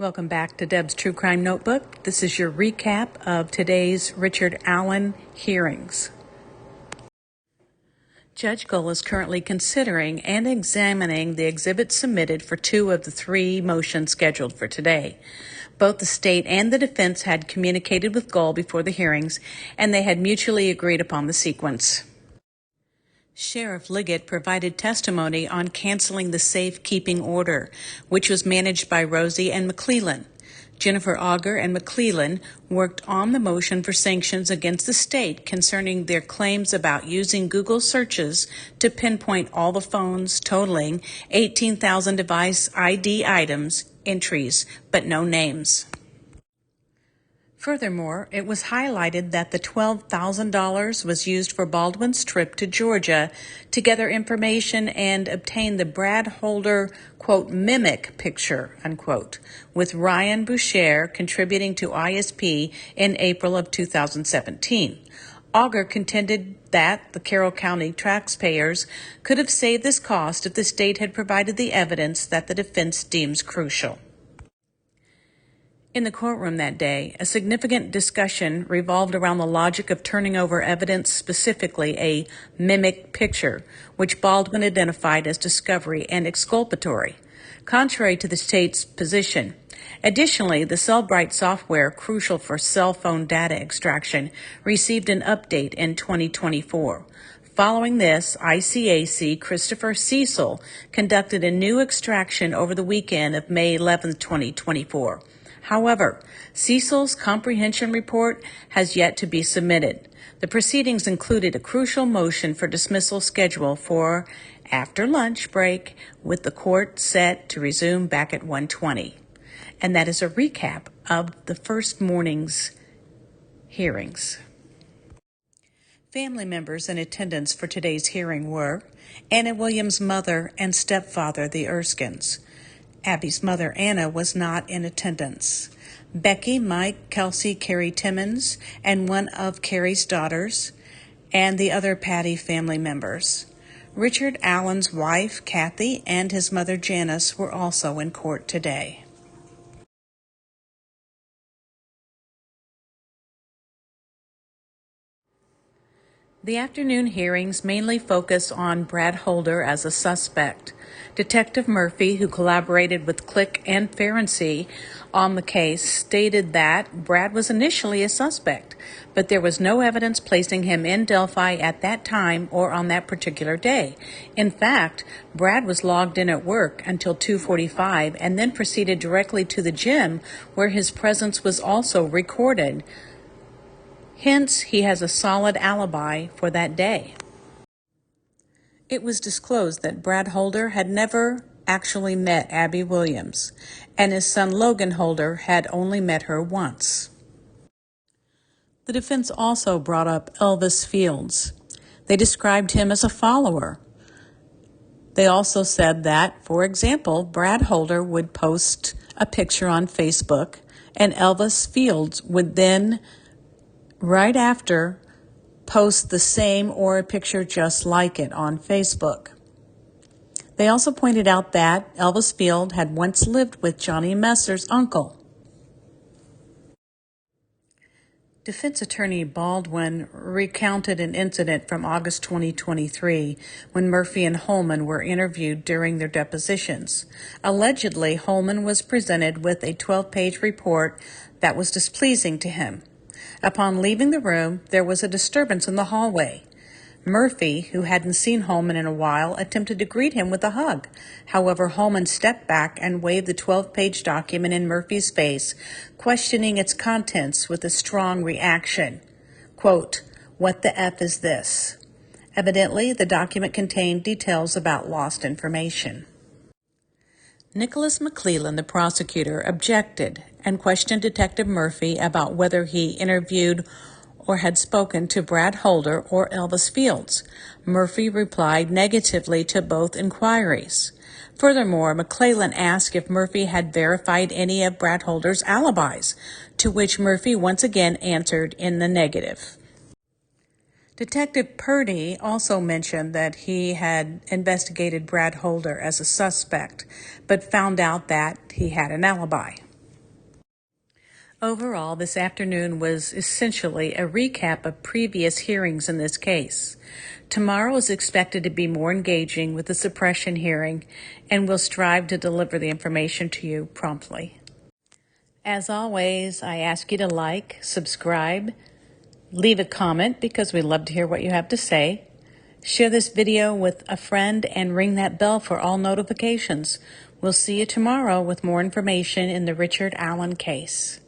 Welcome back to Deb's True Crime Notebook. This is your recap of today's Richard Allen hearings. Judge Gull is currently considering and examining the exhibits submitted for 2 of the 3 motions scheduled for today. Both the state and the defense had communicated with Gull before the hearings, and they had mutually agreed upon the sequence. Sheriff Liggett provided testimony on canceling the safekeeping order, which was managed by Rosie and McClellan. Jennifer Auger and McClellan worked on the motion for sanctions against the state concerning their claims about using Google searches to pinpoint all the phones, totaling 18,000 device ID items, entries, but no names. Furthermore, it was highlighted that the $12,000 was used for Baldwin's trip to Georgia to gather information and obtain the Brad Holder, quote, mimic picture, unquote, with Ryan Boucher contributing to ISP in April of 2017. Auger contended that the Carroll County taxpayers could have saved this cost if the state had provided the evidence that the defense deems crucial. In the courtroom that day, a significant discussion revolved around the logic of turning over evidence, specifically a mimic picture, which Baldwin identified as discovery and exculpatory, contrary to the state's position. Additionally, the Cellbrite software, crucial for cell phone data extraction, received an update in 2024. Following this, ICAC Christopher Cecil conducted a new extraction over the weekend of May 11, 2024. However, Cecil's comprehension report has yet to be submitted. The proceedings included a crucial motion for dismissal schedule for after lunch break, with the court set to resume back at 1:20. And that is a recap of the first morning's hearings. Family members in attendance for today's hearing were Anna Williams' mother and stepfather, the Erskines. Abby's mother, Anna, was not in attendance. Becky, Mike, Kelsey, Carrie Timmons, and one of Carrie's daughters, and the other Patty family members. Richard Allen's wife, Kathy, and his mother, Janice, were also in court today. The afternoon hearings mainly focused on Brad Holder as a suspect. Detective Murphy, who collaborated with Click and Ferenczi on the case, stated that Brad was initially a suspect, but there was no evidence placing him in Delphi at that time or on that particular day. In fact, Brad was logged in at work until 2:45 and then proceeded directly to the gym, where his presence was also recorded. Hence, he has a solid alibi for that day. It was disclosed that Brad Holder had never actually met Abby Williams, and his son Logan Holder had only met her once. The defense also brought up Elvis Fields. They described him as a follower. They also said that, for example, Brad Holder would post a picture on Facebook, and Elvis Fields would then, right after, post the same or a picture just like it on Facebook. They also pointed out that Elvis Field had once lived with Johnny Messer's uncle. Defense attorney Baldwin recounted an incident from August 2023 when Murphy and Holman were interviewed during their depositions. Allegedly, Holman was presented with a 12-page report that was displeasing to him. Upon leaving the room, there was a disturbance in the hallway. Murphy, who hadn't seen Holman in a while, attempted to greet him with a hug. However, Holman stepped back and waved the 12-page document in Murphy's face, questioning its contents with a strong reaction. Quote, "What the F is this?" Evidently, the document contained details about lost information. Nicholas McClellan, the prosecutor, objected and questioned Detective Murphy about whether he interviewed or had spoken to Brad Holder or Elvis Fields. Murphy replied negatively to both inquiries. Furthermore, McClellan asked if Murphy had verified any of Brad Holder's alibis, to which Murphy once again answered in the negative. Detective Purdy also mentioned that he had investigated Brad Holder as a suspect, but found out that he had an alibi. Overall, this afternoon was essentially a recap of previous hearings in this case. Tomorrow is expected to be more engaging with the suppression hearing, and we'll strive to deliver the information to you promptly. As always, I ask you to like, subscribe, leave a comment because we love to hear what you have to say. Share this video with a friend and ring that bell for all notifications. We'll see you tomorrow with more information in the Richard Allen case.